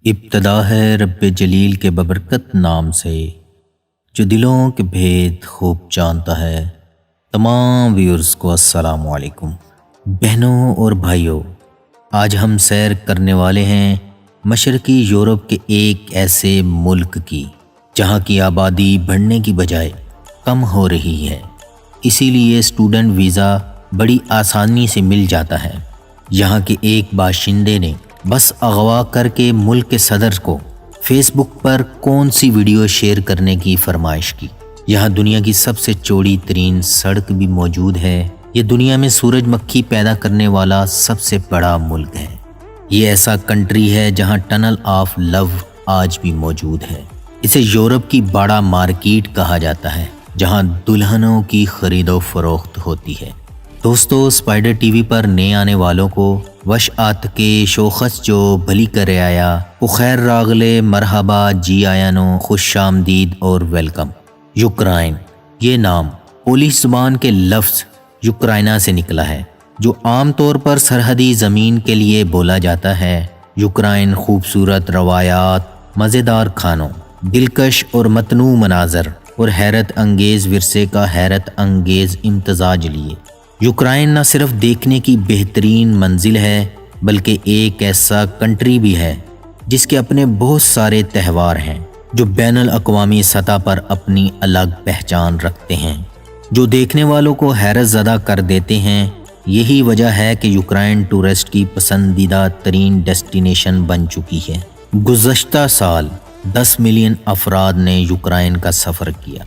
ابتدا ہے رب جلیل کے ببرکت نام سے، جو دلوں کے بھید خوب جانتا ہے۔ تمام ویورز کو السلام علیکم۔ بہنوں اور بھائیوں، آج ہم سیر کرنے والے ہیں مشرقی یورپ کے ایک ایسے ملک کی جہاں کی آبادی بڑھنے کی بجائے کم ہو رہی ہے، اسی لیے اسٹوڈنٹ ویزا بڑی آسانی سے مل جاتا ہے۔ یہاں کے ایک باشندے نے بس اغوا کر کے ملک کے صدر کو فیس بک پر کون سی ویڈیو شیئر کرنے کی فرمائش کی۔ یہاں دنیا کی سب سے چوڑی ترین سڑک بھی موجود ہے۔ یہ دنیا میں سورج مکھی پیدا کرنے والا سب سے بڑا ملک ہے۔ یہ ایسا کنٹری ہے جہاں ٹنل آف لو آج بھی موجود ہے۔ اسے یورپ کی بڑا مارکیٹ کہا جاتا ہے، جہاں دلہنوں کی خرید و فروخت ہوتی ہے۔ دوستو، اسپائڈر ٹی وی پر نئے آنے والوں کو وش آت کے شوخص جو بھلی کرے آیا، خیر راغلے، مرحبا، جی آیا نو، خوش آمدید اور ویلکم۔ یوکرائن، یہ نام پولش زبان کے لفظ یوکرائنا سے نکلا ہے، جو عام طور پر سرحدی زمین کے لیے بولا جاتا ہے۔ یوکرائن خوبصورت روایات، مزیدار کھانوں، دلکش اور متنوع مناظر اور حیرت انگیز ورثے کا حیرت انگیز امتزاج لیے۔ یوکرائن نہ صرف دیکھنے کی بہترین منزل ہے، بلکہ ایک ایسا کنٹری بھی ہے جس کے اپنے بہت سارے تہوار ہیں جو بین الاقوامی سطح پر اپنی الگ پہچان رکھتے ہیں، جو دیکھنے والوں کو حیرت زدہ کر دیتے ہیں۔ یہی وجہ ہے کہ یوکرائن ٹورسٹ کی پسندیدہ ترین ڈیسٹینیشن بن چکی ہے۔ گزشتہ سال 10 ملین افراد نے یوکرائن کا سفر کیا۔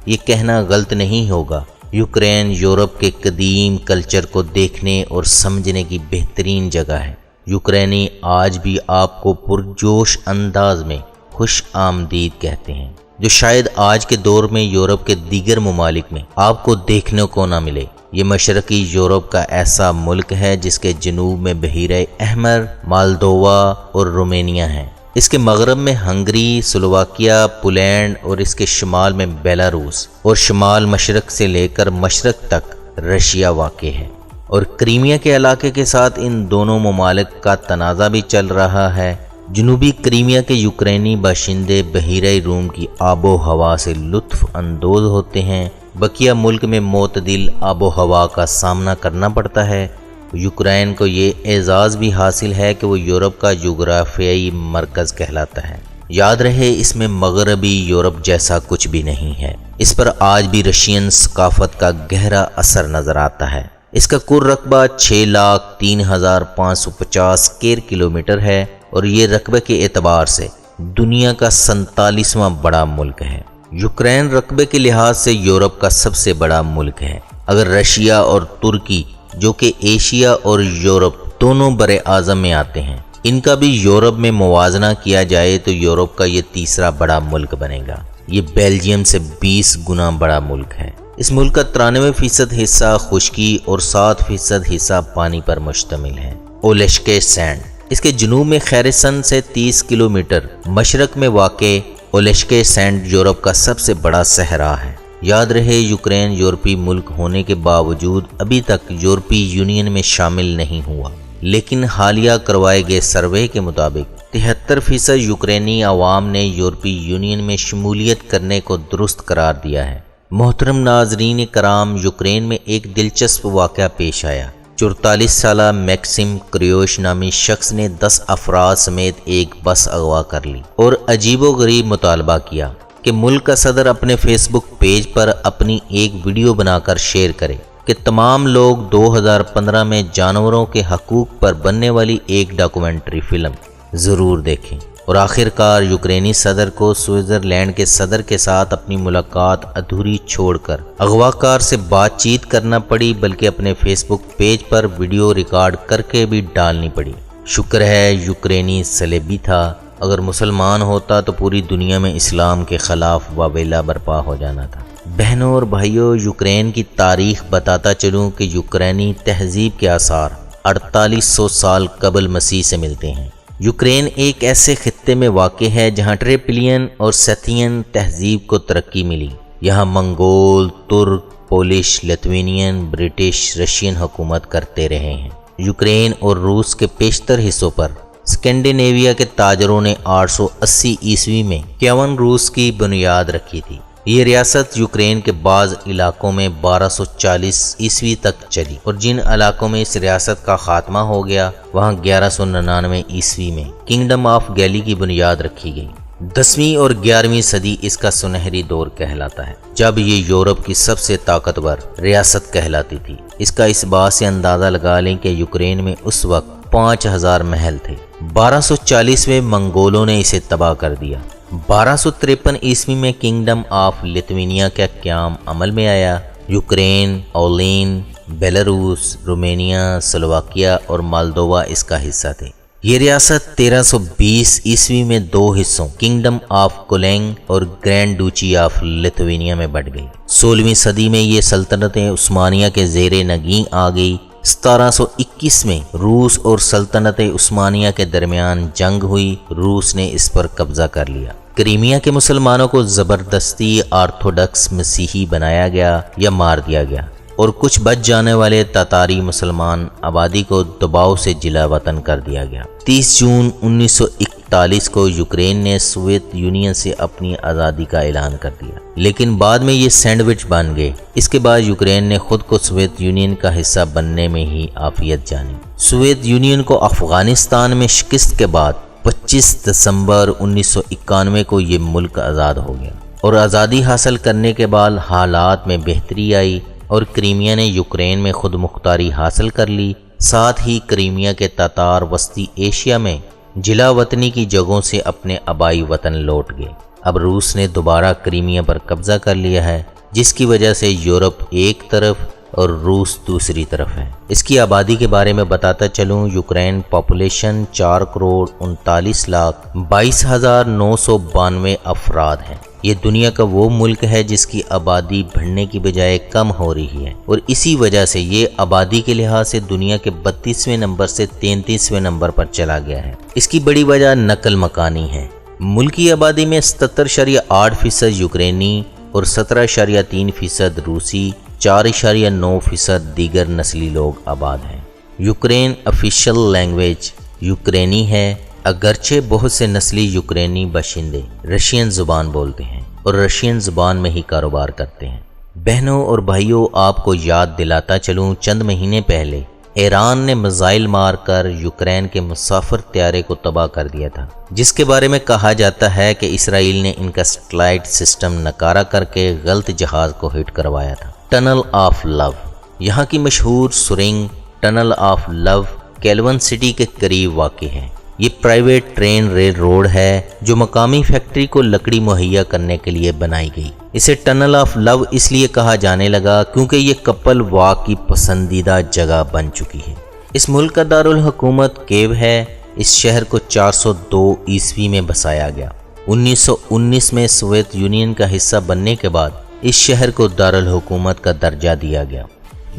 یہ کہنا غلط نہیں ہوگا، یوکرین یورپ کے قدیم کلچر کو دیکھنے اور سمجھنے کی بہترین جگہ ہے۔ یوکرینی آج بھی آپ کو پرجوش انداز میں خوش آمدید کہتے ہیں، جو شاید آج کے دور میں یورپ کے دیگر ممالک میں آپ کو دیکھنے کو نہ ملے۔ یہ مشرقی یورپ کا ایسا ملک ہے جس کے جنوب میں بحیرہ احمر، مالدووا اور رومینیا ہیں۔ اس کے مغرب میں ہنگری، سلوواکیا، پولینڈ اور اس کے شمال میں بیلاروس اور شمال مشرق سے لے کر مشرق تک رشیا واقع ہے۔ اور کریمیا کے علاقے کے ساتھ ان دونوں ممالک کا تنازع بھی چل رہا ہے۔ جنوبی کریمیا کے یوکرینی باشندے بحیرہ روم کی آب و ہوا سے لطف اندوز ہوتے ہیں، بقیہ ملک میں معتدل آب و ہوا کا سامنا کرنا پڑتا ہے۔ یوکرائن کو یہ اعزاز بھی حاصل ہے کہ وہ یورپ کا جغرافیائی مرکز کہلاتا ہے۔ یاد رہے، اس میں مغربی یورپ جیسا کچھ بھی نہیں ہے۔ اس پر آج بھی رشین ثقافت کا گہرا اثر نظر آتا ہے۔ اس کا کل رقبہ 6,03,550 اسکوائر کلومیٹر ہے اور یہ رقبے کے اعتبار سے دنیا کا 47واں بڑا ملک ہے۔ یوکرائن رقبے کے لحاظ سے یورپ کا سب سے بڑا ملک ہے۔ اگر رشیا اور ترکی، جو کہ ایشیا اور یورپ دونوں بر اعظم میں آتے ہیں، ان کا بھی یورپ میں موازنہ کیا جائے تو یورپ کا یہ تیسرا بڑا ملک بنے گا۔ یہ بیلجیم سے 20 گنا بڑا ملک ہے۔ اس ملک کا 93% حصہ خشکی اور 7% حصہ پانی پر مشتمل ہے۔ اولشکے سینڈ، اس کے جنوب میں خیرسن سے 30 کلومیٹر مشرق میں واقع اولشکے سینڈ یورپ کا سب سے بڑا صحرا ہے۔ یاد رہے، یوکرین یورپی ملک ہونے کے باوجود ابھی تک یورپی یونین میں شامل نہیں ہوا، لیکن حالیہ کروائے گئے سروے کے مطابق 73% یوکرینی عوام نے یورپی یونین میں شمولیت کرنے کو درست قرار دیا ہے۔ محترم ناظرین کرام، یوکرین میں ایک دلچسپ واقعہ پیش آیا۔ 44 سالہ میکسم کریوش نامی شخص نے 10 افراد سمیت ایک بس اغوا کر لی اور عجیب و غریب مطالبہ کیا کہ ملک کا صدر اپنے فیس بک پیج پر اپنی ایک ویڈیو بنا کر شیئر کرے کہ تمام لوگ 2015 میں جانوروں کے حقوق پر بننے والی ایک ڈاکومنٹری فلم ضرور دیکھیں۔ اور آخر کار یوکرینی صدر کو سوئٹزرلینڈ کے صدر کے ساتھ اپنی ملاقات ادھوری چھوڑ کر اغواکار سے بات چیت کرنا پڑی، بلکہ اپنے فیس بک پیج پر ویڈیو ریکارڈ کر کے بھی ڈالنی پڑی۔ شکر ہے یوکرینی صلیبی تھا، اگر مسلمان ہوتا تو پوری دنیا میں اسلام کے خلاف واویلا برپا ہو جانا تھا۔ بہنوں اور بھائیوں، یوکرین کی تاریخ بتاتا چلوں کہ یوکرینی تہذیب کے آثار 4800 سال قبل مسیح سے ملتے ہیں۔ یوکرین ایک ایسے خطے میں واقع ہے جہاں ٹریپلین اور سیتھین تہذیب کو ترقی ملی۔ یہاں منگول، ترک، پولش، لتوینین، برٹش، رشین حکومت کرتے رہے ہیں۔ یوکرین اور روس کے بیشتر حصوں پر اسکینڈینیویا کے تاجروں نے 880 عیسوی میں کیون روس کی بنیاد رکھی تھی۔ یہ ریاست یوکرین کے بعض علاقوں میں 1240 عیسوی تک چلی اور جن علاقوں میں اس ریاست کا خاتمہ ہو گیا وہاں 1199 عیسوی میں کنگڈم آف گیلی کی بنیاد رکھی گئی۔ 10ویں اور 11ویں صدی اس کا سنہری دور کہلاتا ہے جب یہ یورپ کی سب سے طاقتور ریاست کہلاتی تھی۔ اس کا اس بات سے اندازہ لگا لیں کہ یوکرین میں اس وقت 5000 محل تھے۔ 1240 میں منگولوں نے اسے تباہ کر دیا۔ 1253 عیسوی میں کنگڈم آف لیتوینیا کا قیام عمل میں آیا۔ یوکرین، اولین، بیلاروس، رومینیا، سلوواکیا اور مالدووا اس کا حصہ تھے۔ یہ ریاست 1320 عیسوی میں 2 حصوں کنگڈم آف کولینگ اور گرینڈ ڈوچی آف لیتوینیا میں بٹ گئی۔ 16ویں صدی میں یہ سلطنت عثمانیہ کے زیر نگین آ گئی۔ 1721 میں روس اور سلطنت عثمانیہ کے درمیان جنگ ہوئی۔ روس نے اس پر قبضہ کر لیا۔ کریمیا کے مسلمانوں کو زبردستی آرتھوڈکس مسیحی بنایا گیا یا مار دیا گیا اور کچھ بچ جانے والے تاتاری مسلمان آبادی کو دباؤ سے جلا وطن کر دیا گیا۔ 30 جون 1941 کو یوکرین نے سوویت یونین سے اپنی آزادی کا اعلان کر دیا، لیکن بعد میں یہ سینڈوچ بن گئے۔ اس کے بعد یوکرین نے خود کو سوویت یونین کا حصہ بننے میں ہی عافیت جانی۔ سوویت یونین کو افغانستان میں شکست کے بعد 25 دسمبر 1991 کو یہ ملک آزاد ہو گیا اور آزادی حاصل کرنے کے بعد حالات میں بہتری آئی اور کریمیا نے یوکرین میں خود مختاری حاصل کر لی۔ ساتھ ہی کریمیا کے تاتار وسطی ایشیا میں جلا وطنی کی جگہوں سے اپنے آبائی وطن لوٹ گئے۔ اب روس نے دوبارہ کریمیا پر قبضہ کر لیا ہے، جس کی وجہ سے یورپ ایک طرف اور روس دوسری طرف ہے۔ اس کی آبادی کے بارے میں بتاتا چلوں، یوکرین پاپولیشن 4,39,22,992 افراد ہیں۔ یہ دنیا کا وہ ملک ہے جس کی آبادی بڑھنے کی بجائے کم ہو رہی ہے اور اسی وجہ سے یہ آبادی کے لحاظ سے دنیا کے 32ویں نمبر سے 33ویں نمبر پر چلا گیا ہے۔ اس کی بڑی وجہ نقل مکانی ہے۔ ملکی آبادی میں 77.8% یوکرینی اور 17.3% روسی، 4.9% دیگر نسلی لوگ آباد ہیں۔ یوکرین آفیشل لینگویج یوکرینی ہے، اگرچہ بہت سے نسلی یوکرینی باشندے رشین زبان بولتے ہیں اور رشین زبان میں ہی کاروبار کرتے ہیں۔ بہنوں اور بھائیوں، آپ کو یاد دلاتا چلوں، چند مہینے پہلے ایران نے میزائل مار کر یوکرین کے مسافر طیارے کو تباہ کر دیا تھا، جس کے بارے میں کہا جاتا ہے کہ اسرائیل نے ان کا سیٹلائٹ سسٹم نکارہ کر کے غلط جہاز کو ہٹ کروایا تھا۔ ٹنل آف لو، یہاں کی مشہور سرنگ tunnel of love Klevan city کے قریب واقع ہے۔ یہ پرائیویٹ ٹرین ریل روڈ ہے جو مقامی فیکٹری کو لکڑی مہیا کرنے کے لیے بنائی گئی۔ اسے ٹنل آف لو اس لیے کہا جانے لگا کیونکہ یہ کپل واک کی پسندیدہ جگہ بن چکی ہے۔ اس ملک کا دارالحکومت کیو ہے۔ اس شہر کو 402 عیسوی میں بسایا گیا۔ 1919 میں سوویت یونین کا حصہ بننے کے بعد اس شہر کو دارالحکومت کا درجہ دیا گیا،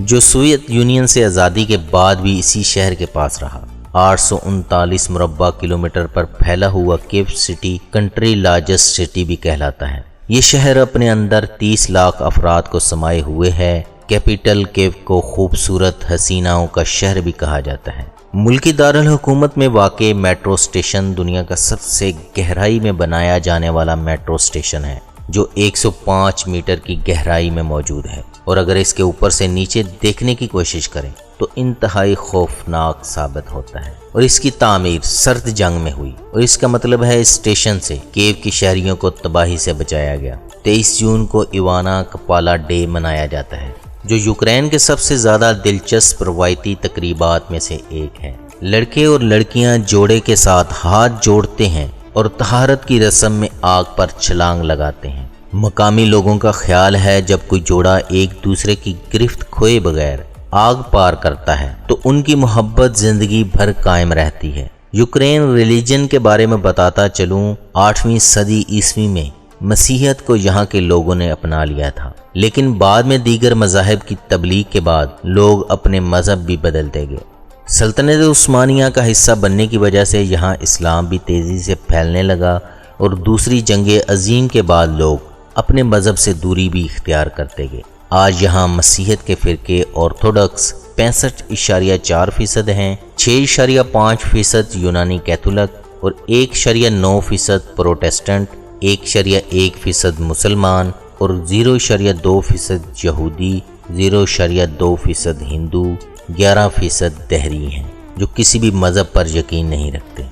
جو سوویت یونین سے آزادی کے بعد بھی اسی شہر کے پاس رہا۔ 839 مربع کلومیٹر پر پھیلا ہوا کیو سٹی کنٹری لارجسٹ سٹی بھی کہلاتا ہے۔ یہ شہر اپنے اندر 30 لاکھ افراد کو سمائے ہوئے ہے۔ کیپٹل کیو کو خوبصورت حسیناؤں کا شہر بھی کہا جاتا ہے۔ ملکی دارالحکومت میں واقع میٹرو اسٹیشن دنیا کا سب سے گہرائی میں بنایا جانے والا میٹرو اسٹیشن ہے، جو 105 میٹر کی گہرائی میں موجود ہے، اور اگر اس کے اوپر سے نیچے دیکھنے کی کوشش کریں تو انتہائی خوفناک ثابت ہوتا ہے۔ اور اس کی تعمیر سرد جنگ میں ہوئی، اور اس کا مطلب ہے اس اسٹیشن سے کیو کی شہریوں کو تباہی سے بچایا گیا۔ 23 جون کو ایوانا کپالا ڈے منایا جاتا ہے، جو یوکرین کے سب سے زیادہ دلچسپ روایتی تقریبات میں سے ایک ہے۔ لڑکے اور لڑکیاں جوڑے کے ساتھ ہاتھ جوڑتے ہیں اور طہارت کی رسم میں آگ پر چھلانگ لگاتے ہیں۔ مقامی لوگوں کا خیال ہے جب کوئی جوڑا ایک دوسرے کی گرفت کھوئے بغیر آگ پار کرتا ہے تو ان کی محبت زندگی بھر قائم رہتی ہے۔ یوکرین ریلیجن کے بارے میں بتاتا چلوں، 8ویں صدی عیسوی میں مسیحیت کو یہاں کے لوگوں نے اپنا لیا تھا، لیکن بعد میں دیگر مذاہب کی تبلیغ کے بعد لوگ اپنے مذہب بھی بدلتے گئے۔ سلطنت عثمانیہ کا حصہ بننے کی وجہ سے یہاں اسلام بھی تیزی سے پھیلنے لگا، اور دوسری جنگ عظیم کے بعد لوگ اپنے مذہب سے دوری بھی اختیار کرتے گئے۔ آج یہاں مسیحیت کے فرقے آرتھوڈکس، 65.4% ہیں, 6.5% یونانی کیتھولک اور 1.9% پروٹیسٹنٹ، 1.1% مسلمان اور 0.2% یہودی، 0.2% ہندو، 11% دہری ہیں جو کسی بھی مذہب پر یقین نہیں رکھتے۔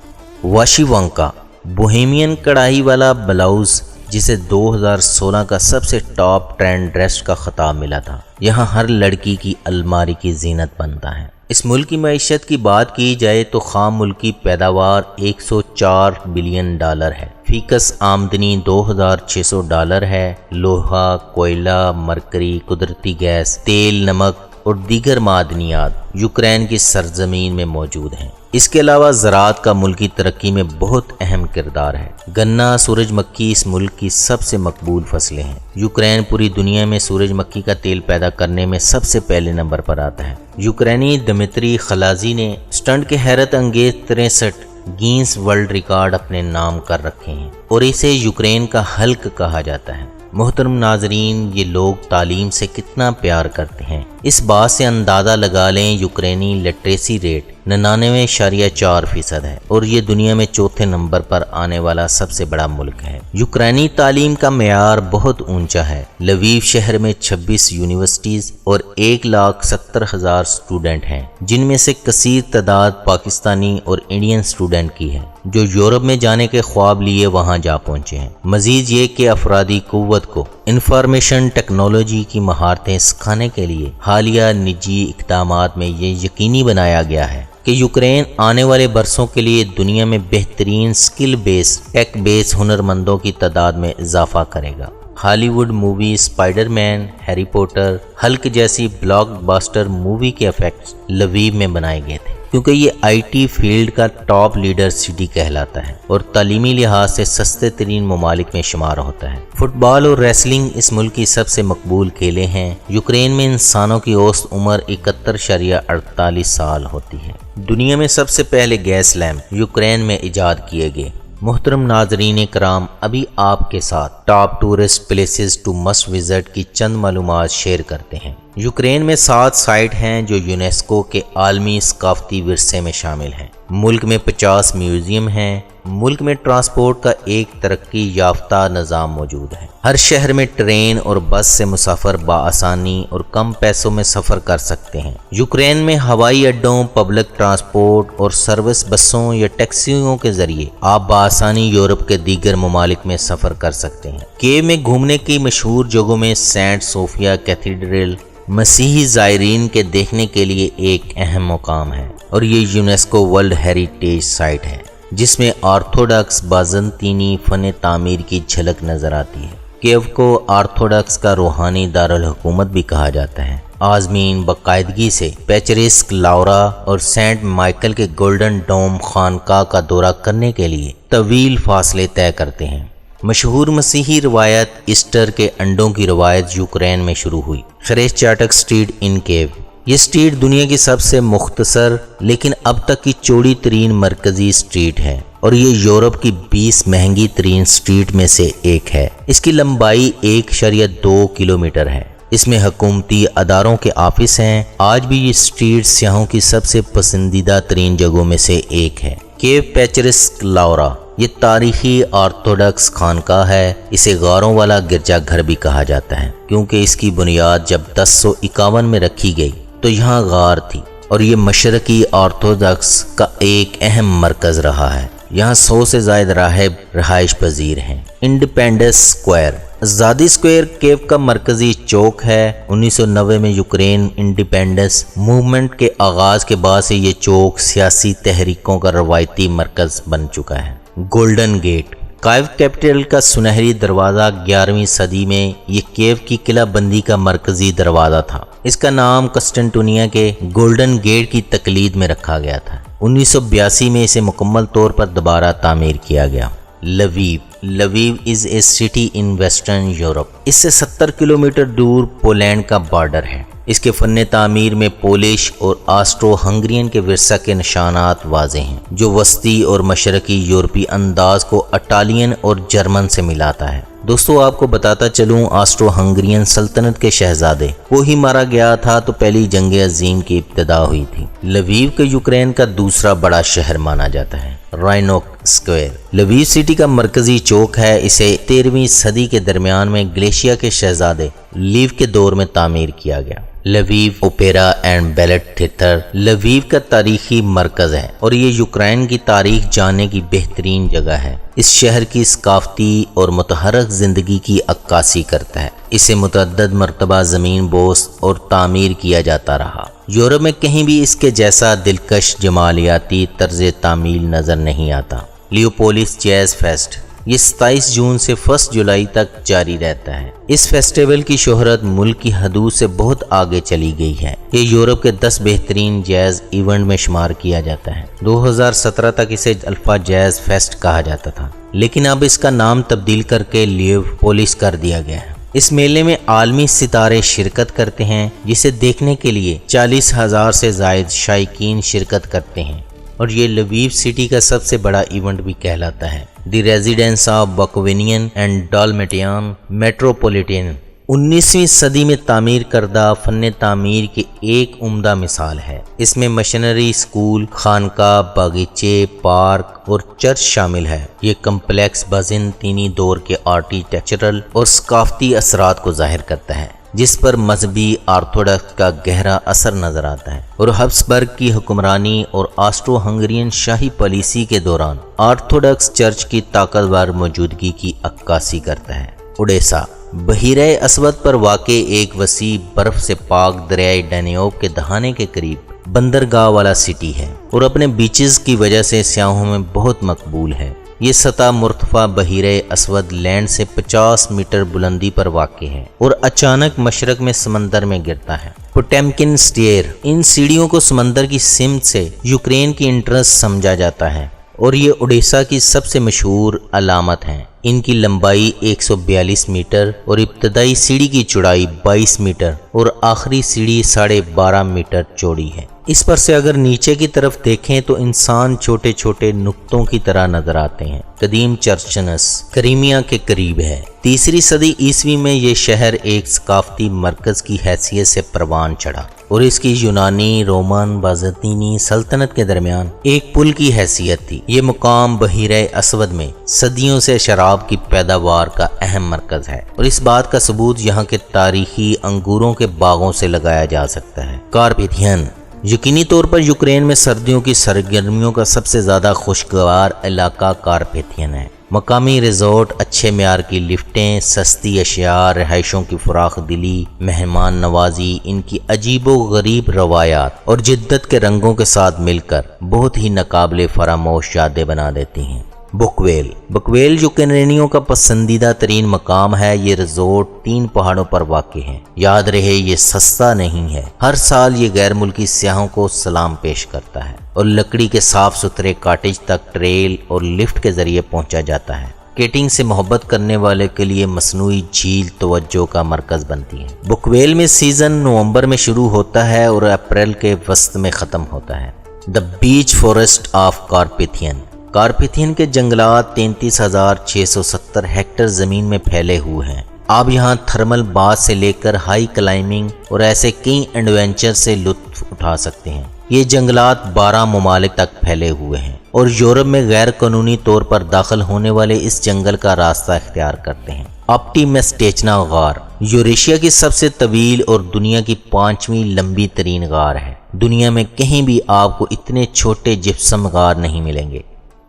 واشیوانکا بوہیمین کڑھائی والا بلاؤز جسے 2016 کا سب سے ٹاپ ٹرینڈ ڈریس کا خطاب ملا تھا، یہاں ہر لڑکی کی الماری کی زینت بنتا ہے۔ اس ملک کی معیشت کی بات کی جائے تو خام ملکی پیداوار $104 بلین ہے، فی کس آمدنی $2,600 ہے، لوہا، کوئلہ، مرکری، قدرتی گیس، تیل، نمک اور دیگر معدنیات یوکرین کی سرزمین میں موجود ہیں۔ اس کے علاوہ زراعت کا ملکی ترقی میں بہت اہم کردار ہے۔ گنا، سورج مکھی اس ملک کی سب سے مقبول فصلیں ہیں۔ یوکرین پوری دنیا میں سورج مکھی کا تیل پیدا کرنے میں سب سے پہلے نمبر پر آتا ہے۔ یوکرینی دمتری خلازی نے اسٹنٹ کے حیرت انگیز 63 گینس ورلڈ ریکارڈ اپنے نام کر رکھے ہیں اور اسے یوکرین کا حلق کہا جاتا ہے۔ محترم ناظرین، یہ لوگ تعلیم سے کتنا پیار کرتے ہیں، اس بات سے اندازہ لگا لیں یوکرینی لٹریسی ریٹ 99.4% ہے اور یہ دنیا میں چوتھے نمبر پر آنے والا سب سے بڑا ملک ہے۔ یوکرینی تعلیم کا معیار بہت اونچا ہے۔ لویو شہر میں 26 یونیورسٹیز اور 1,70,000 اسٹوڈنٹ ہیں، جن میں سے کثیر تعداد پاکستانی اور انڈین اسٹوڈنٹ کی ہے جو یورپ میں جانے کے خواب لیے وہاں جا پہنچے ہیں۔ مزید یہ کہ افرادی قوت کو انفارمیشن ٹیکنالوجی کی مہارتیں سکھانے کے لیے حالیہ نجی اقدامات میں یہ یقینی بنایا گیا ہے کہ یوکرین آنے والے برسوں کے لیے دنیا میں بہترین سکل بیس ٹیک بیس ہنرمندوں کی تعداد میں اضافہ کرے گا۔ Hollywood movie Spiderman, Harry Potter, Hulk جیسی بلاک باسٹر مووی کے ایفیکٹس لویو میں بنائے گئے تھے، کیونکہ یہ آئی ٹی فیلڈ کا ٹاپ لیڈر سٹی کہلاتا ہے اور تعلیمی لحاظ سے سستے ترین ممالک میں شمار ہوتا ہے۔ فٹ بال اور ریسلنگ اس ملک کی سب سے مقبول کھیلیں ہیں۔ یوکرین میں انسانوں کی اوسط عمر 71.48 سال ہوتی ہے۔ دنیا میں سب سے پہلے گیس لیمپ یوکرین میں ایجاد کیے گئے۔ محترم ناظرین کرام، ابھی آپ کے ساتھ top tourist places two must visit کی چند معلومات شیئر کرتے ہیں۔ یوکرین میں 7 سائٹ ہیں جو یونیسکو کے عالمی ثقافتی ورثے میں شامل ہیں۔ ملک میں 50 میوزیم ہیں۔ ملک میں ٹرانسپورٹ کا ایک ترقی یافتہ نظام موجود ہے۔ ہر شہر میں ٹرین اور بس سے مسافر بآسانی اور کم پیسوں میں سفر کر سکتے ہیں۔ یوکرین میں ہوائی اڈوں، پبلک ٹرانسپورٹ اور سروس بسوں یا ٹیکسیوں کے ذریعے آپ بآسانی یورپ کے دیگر ممالک میں سفر کر سکتے ہیں۔ کیو میں گھومنے کی مشہور جگہوں میں سینٹ صوفیہ کیتھیڈرل مسیحی زائرین کے دیکھنے کے لیے ایک اہم مقام ہے اور یہ یونیسکو ورلڈ ہیریٹیج سائٹ ہے، جس میں آرتھوڈاکس بازنطینی فن تعمیر کی جھلک نظر آتی ہے۔ کیو کو آرتھوڈاکس کا روحانی دارالحکومت بھی کہا جاتا ہے۔ عازمین باقاعدگی سے پیچرسک لاورا اور سینٹ مائیکل کے گولڈن ڈوم خانقاہ کا دورہ کرنے کے لیے طویل فاصلے طے کرتے ہیں۔ مشہور مسیحی روایت ایسٹر کے انڈوں کی روایت یوکرین میں شروع ہوئی۔ خریسچاٹک اسٹریٹ ان کیو، یہ اسٹریٹ دنیا کی سب سے مختصر لیکن اب تک کی چوڑی ترین مرکزی اسٹریٹ ہے اور یہ یورپ کی 20 مہنگی ترین اسٹریٹ میں سے ایک ہے۔ اس کی لمبائی 1.2 کلومیٹر ہے۔ اس میں حکومتی اداروں کے آفس ہیں۔ آج بھی یہ اسٹریٹ سیاحوں کی سب سے پسندیدہ ترین جگہوں میں سے ایک ہے۔ کیو پیچرسک لاورا یہ تاریخی آرتھوڈاکس خانقاہ ہے۔ اسے غاروں والا گرجا گھر بھی کہا جاتا ہے کیونکہ اس کی بنیاد جب 1051 میں رکھی گئی تو یہاں غار تھی اور یہ مشرقی آرتھوڈاکس کا ایک اہم مرکز رہا ہے۔ یہاں 100 سے زائد راہب رہائش پذیر ہیں۔ انڈیپینڈنس اسکوائر، آزادی اسکوائر کیو کا مرکزی چوک ہے۔ 1990 میں یوکرین انڈیپینڈنس موومنٹ کے آغاز کے بعد سے یہ چوک سیاسی تحریکوں کا روایتی مرکز بن چکا ہے۔ گولڈن گیٹ، کیو کیپٹل کا سنہری دروازہ 11ویں صدی میں یہ کیو کی قلعہ بندی کا مرکزی دروازہ تھا۔ اس کا نام قسطنطنیہ کے گولڈن گیٹ کی تقلید میں رکھا گیا تھا۔ 1982 میں اسے مکمل طور پر دوبارہ تعمیر کیا گیا۔ Lviv is a city in Western Europe, اس سے 70 کلومیٹر دور پولینڈ کا بارڈر ہے۔ اس کے فن تعمیر میں پولش اور آسٹرو ہنگرین کے ورثہ کے نشانات واضح ہیں، جو وسطی اور مشرقی یورپی انداز کو اٹالین اور جرمن سے ملاتا ہے۔ دوستو آپ کو بتاتا چلوں، آسٹرو ہنگرین سلطنت کے شہزادے وہی مارا گیا تھا تو پہلی جنگ عظیم کی ابتدا ہوئی تھی۔ لویو کے یوکرین کا دوسرا بڑا شہر مانا جاتا ہے۔ رائنوک اسکوائر لویو سٹی کا مرکزی چوک ہے۔ اسے 13ویں صدی کے درمیان میں گلیشیا کے شہزادے لیو کے دور میں تعمیر کیا گیا۔ Love you opera and belt theatre love you کا تاریخی مرکز ہے اور یہ یوکرین کی تاریخ جاننے کی بہترین جگہ ہے۔ اس شہر کی ثقافتی اور متحرک زندگی کی عکاسی کرتا ہے۔ اسے متعدد مرتبہ زمین بوس اور تعمیر کیا جاتا رہا۔ یورپ میں کہیں بھی اس کے جیسا دلکش جمالیاتی طرز تعمیر نظر نہیں آتا۔ لیوپولس جیز فیسٹ یہ 27 جون سے 1 جولائی تک جاری رہتا ہے۔ اس فیسٹیول کی شہرت ملک کی حدود سے بہت آگے چلی گئی ہے۔ یہ یورپ کے 10 بہترین جیز ایونٹ میں شمار کیا جاتا ہے۔ 2017 تک اسے الفا جیز فیسٹ کہا جاتا تھا، لیکن اب اس کا نام تبدیل کر کے لیوپولس کر دیا گیا ہے۔ اس میلے میں عالمی ستارے شرکت کرتے ہیں، جسے دیکھنے کے لیے 40,000 سے زائد شائقین شرکت کرتے ہیں، اور یہ لویو سٹی کا سب سے بڑا ایونٹ بھی کہلاتا ہے۔ دی ریزیڈنس آف بکوینین اینڈ ڈالمیٹین میٹروپولیٹن 19ویں صدی میں تعمیر کردہ فن تعمیر کی ایک عمدہ مثال ہے۔ اس میں مشنری اسکول، خانقاہ، باغیچے، پارک اور چرچ شامل ہے۔ یہ کمپلیکس بازنطینی دور کے آرکیٹیکچرل اور ثقافتی اثرات کو ظاہر کرتا ہے، جس پر مذہبی آرتھوڈکس کا گہرا اثر نظر آتا ہے، اور ہبسبرگ کی حکمرانی اور آسٹرو ہنگرین شاہی پالیسی کے دوران آرتھوڈکس چرچ کی طاقتور موجودگی کی عکاسی کرتا ہے۔ اوڈیسا بحیرہ اسود پر واقع ایک وسیع برف سے پاک دریائے ڈینیوب کے دہانے کے قریب بندرگاہ والا سٹی ہے، اور اپنے بیچز کی وجہ سے سیاحوں میں بہت مقبول ہے۔ یہ سطح مرتفع بحیرہ اسود لینڈ سے 50 میٹر بلندی پر واقع ہے اور اچانک مشرق میں سمندر میں گرتا ہے۔ پوٹیمکن سٹیئر ان سیڑھیوں کو سمندر کی سمت سے یوکرین کی انٹرنس سمجھا جاتا ہے، اور یہ اوڈیسا کی سب سے مشہور علامت ہیں۔ ان کی لمبائی 142 میٹر اور ابتدائی سیڑھی کی چوڑائی 22 میٹر اور آخری سیڑھی 12.5 میٹر چوڑی ہے۔ اس پر سے اگر نیچے کی طرف دیکھیں تو انسان چھوٹے چھوٹے نقطوں کی طرح نظر آتے ہیں۔ قدیم چرچنس کریمیا کے قریب ہے۔ 3 صدی عیسوی میں یہ شہر ایک ثقافتی مرکز کی حیثیت سے پروان چڑھا، اور اس کی یونانی، رومن، بازنطینی سلطنت کے درمیان ایک پل کی حیثیت تھی۔ یہ مقام بحیرہ اسود میں صدیوں سے شراب کی پیداوار کا اہم مرکز ہے، اور اس بات کا ثبوت یہاں کے تاریخی انگوروں کے باغوں سے لگایا جا سکتا ہے۔ کارپیتھین یقینی طور پر یوکرین میں سردیوں کی سرگرمیوں کا سب سے زیادہ خوشگوار علاقہ کارپیتھین ہے۔ مقامی ریزورٹ، اچھے معیار کی لفٹیں، سستی اشیاء، رہائشوں کی فراخ دلی، مہمان نوازی، ان کی عجیب و غریب روایات اور جدت کے رنگوں کے ساتھ مل کر بہت ہی ناقابل فراموش یادیں بنا دیتی ہیں۔ بکویل یوکرینیوں کا پسندیدہ ترین مقام ہے۔ یہ ریزورٹ 3 پہاڑوں پر واقع ہے۔ یاد رہے یہ سستا نہیں ہے۔ ہر سال یہ غیر ملکی سیاحوں کو سلام پیش کرتا ہے، اور لکڑی کے صاف ستھرے کاٹیج تک ٹریل اور لفٹ کے ذریعے پہنچا جاتا ہے۔ سکیٹنگ سے محبت کرنے والے کے لیے مصنوعی جھیل توجہ کا مرکز بنتی ہے۔ بکویل میں سیزن نومبر میں شروع ہوتا ہے اور اپریل کے وسط میں ختم ہوتا ہے۔ دی بیچ فارسٹ آف کارپیتھین کارپیتھین کے جنگلات 33,670 ہیکٹر زمین میں پھیلے ہوئے ہیں۔ آپ یہاں تھرمل باز سے لے کر ہائی کلائمبنگ اور ایسے کئی ایڈونچر سے لطف اٹھا سکتے ہیں۔ یہ جنگلات 12 ممالک تک پھیلے ہوئے ہیں، اور یورپ میں غیر قانونی طور پر داخل ہونے والے اس جنگل کا راستہ اختیار کرتے ہیں۔ آپٹیمسٹیچنا غار یوریشیا کی سب سے طویل اور دنیا کی 5ویں لمبی ترین غار ہے۔ دنیا میں کہیں بھی آپ کو اتنے چھوٹے جپسم غار نہیں ملیں گے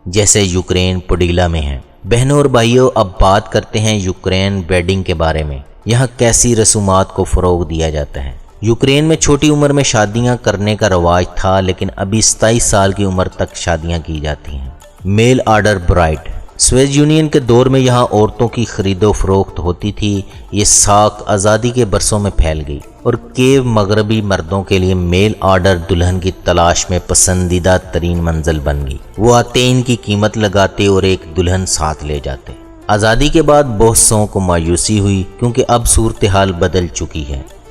جیسے یوکرین پوڈیلا میں ہیں۔ بہنوں اور بھائیوں، اب بات کرتے ہیں یوکرین ویڈنگ کے بارے میں۔ یہاں کیسی رسومات کو فروغ دیا جاتا ہے۔ یوکرین میں چھوٹی عمر میں شادیاں کرنے کا رواج تھا، لیکن ابھی 27 سال کی عمر تک شادیاں کی جاتی ہیں۔ میل آرڈر برائڈ سوویت یونین کے دور میں یہاں عورتوں کی خرید و فروخت ہوتی تھی۔ یہ ساکھ آزادی کے برسوں میں پھیل گئی، اور کیو مغربی مردوں کے لیے میل آرڈر دلہن کی تلاش میں پسندیدہ ترین منزل بن گئی۔ وہ آتے، ان کی قیمت لگاتے اور ایک دلہن ساتھ لے جاتے۔ آزادی کے بعد بہت سو کو مایوسی ہوئی، کیونکہ اب صورتحال بدل چکی ہے۔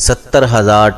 70,000